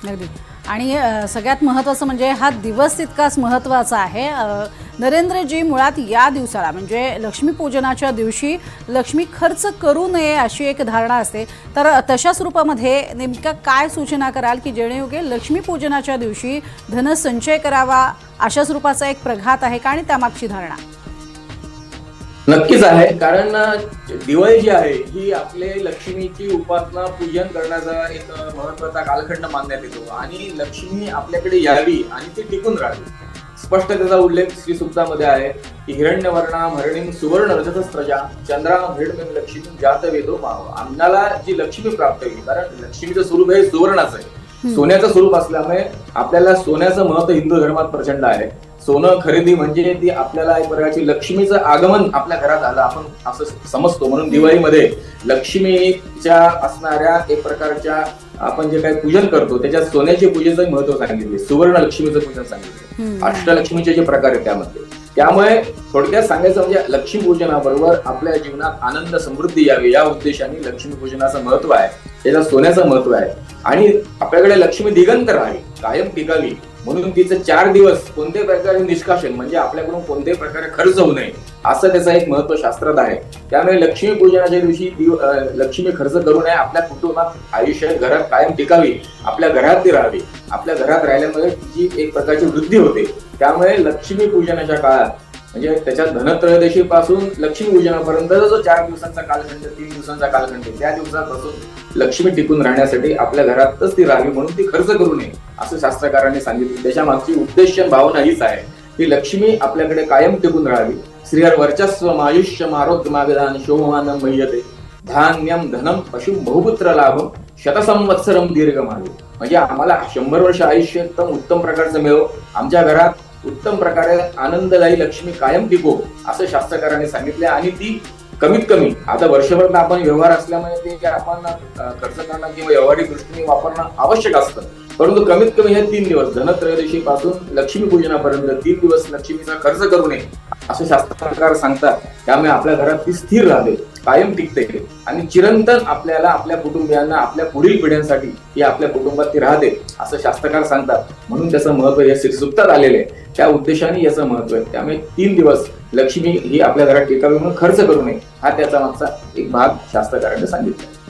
अगदी. आणि सगळ्यात महत्त्वाचं म्हणजे हा दिवस तितकाच महत्त्वाचा आहे. नरेंद्रजी, मुळात या दिवसाला म्हणजे लक्ष्मीपूजनाच्या दिवशी लक्ष्मी खर्च करू नये अशी एक धारणा असते, तर तशा स्वरूपामध्ये नेमक्या काय सूचना कराल की जेणेयोगे लक्ष्मीपूजनाच्या दिवशी धनसंचय करावा अशा स्वरूपाचा एक प्रघात आहे का आणि त्यामागची धारणा? नक्कीच आहे, कारण दिवाळी जी आहे ही आपले लक्ष्मीची उपासना पूजन करण्याचा एक महत्वाचा कालखंड मानण्यात येतो आणि लक्ष्मी आपल्याकडे यावी आणि ती टिकून राहावी. स्पष्ट त्याचा उल्लेख श्री सूक्तामध्ये आहे की हिरण्यवर्णाम हरणीम सुवर्ण रजतस्त्रजा चंद्राम हिरण्यम लक्ष्मी जात वेदो माव. आम्हाला जी लक्ष्मी प्राप्त होईल, कारण लक्ष्मीचं स्वरूप हे सुवर्णाचं आहे, सोन्याचं स्वरूप असल्यामुळे आपल्याला सोन्याचं महत्व हिंदू धर्मात प्रचंड आहे. सोनं खरेदी म्हणजे ती आपल्याला एक प्रकारची लक्ष्मीचं आगमन आपल्या घरात आलं आपण असं समजतो. म्हणून दिवाळीमध्ये लक्ष्मीच्या असणाऱ्या एक प्रकारच्या आपण जे काही पूजन करतो त्याच्यात सोन्याच्या पूजेचं महत्व सांगितले, सुवर्ण लक्ष्मीचं पूजन सांगितले, अष्टलक्ष्मीचे जे प्रकार आहेत त्यामध्ये. त्यामुळे थोडक्यात सांगायचं म्हणजे लक्ष्मीपूजनाबरोबर आपल्या जीवनात आनंद समृद्धी यावी या उद्देशाने लक्ष्मीपूजनाचं महत्व आहे, त्याच्यात सोन्याचं महत्व आहे. आणि आपल्याकडे लक्ष्मी दिगंत राहावी, कायम टिकावी, म्हणून तिचं 4 दिवस कोणत्याही प्रकारे निष्कासन म्हणजे आपल्याकडून कोणत्याही प्रकारे खर्च होऊ नये असं त्याचा एक महत्व शास्त्रात आहे. त्यामुळे लक्ष्मी पूजनाच्या दिवशी लक्ष्मी खर्च करू नये, आपल्या कुटुंबात आयुष्यात घरात कायम टिकावी, आपल्या घरात ती राहावी. आपल्या घरात राहिल्यामुळे तिची एक प्रकारची वृद्धी होते. त्यामुळे लक्ष्मी पूजनाच्या काळात म्हणजे त्याच्यात धनत्रयोदशी पासून लक्ष्मी पूजनापर्यंतचा जो 4 दिवसांचा कालखंड, 3 दिवसांचा कालखंड, त्या दिवसापासून लक्ष्मी टिकून राहण्यासाठी आपल्या घरातच ती राहावी म्हणून ती खर्च करू नये असं शास्त्रकारांनी सांगितलं. त्याच्या मागची उद्देश भावना हीच आहे की लक्ष्मी आपल्याकडे कायम टिकून राहावी. श्रीहर वर्चस्व आयुष्यम आरोग्य मागदान शोभमानम मह्यते धान्यम धनम पशु बहुपुत्र लाभम शतसंवत्सरम दीर्घमायु. म्हणजे आम्हाला 100 वर्ष आयुष्य एकदम उत्तम प्रकारचं मिळो, आमच्या घरात उत्तम प्रकारे आनंददायी लक्ष्मी कायम टिको असं शास्त्रकारांनी सांगितले. आणि ती कमीत कमी आता वर्षभर आपण व्यवहार असल्यामुळे ते आपण खर्च करणं किंवा व्यावहारिक दृष्टीने वापरणं आवश्यक असतं, परंतु कमीत कमी हे 3 दिवस धनत्रयोदशी पासून लक्ष्मी पूजनापर्यंत 3 दिवस लक्ष्मीचा खर्च करू नये असं शास्त्रकार सांगतात. त्यामुळे आपल्या घरात ती स्थिर राहते, कायम टिकते आणि चिरंतन आपल्याला आपल्या कुटुंबियांना आपल्या पुढील पिढ्यांसाठी ही आपल्या कुटुंबात ती राहते असं शास्त्रकार सांगतात. म्हणून त्याचं महत्व या श्रीसूक्तात आलेले आहे, त्या उद्देशाने याचं महत्व आहे. त्यामुळे 3 दिवस लक्ष्मी ही आपल्या घरात टिकावी म्हणून खर्च करू नये हा त्याचा मागचा एक भाग शास्त्रकारांनी सांगितला.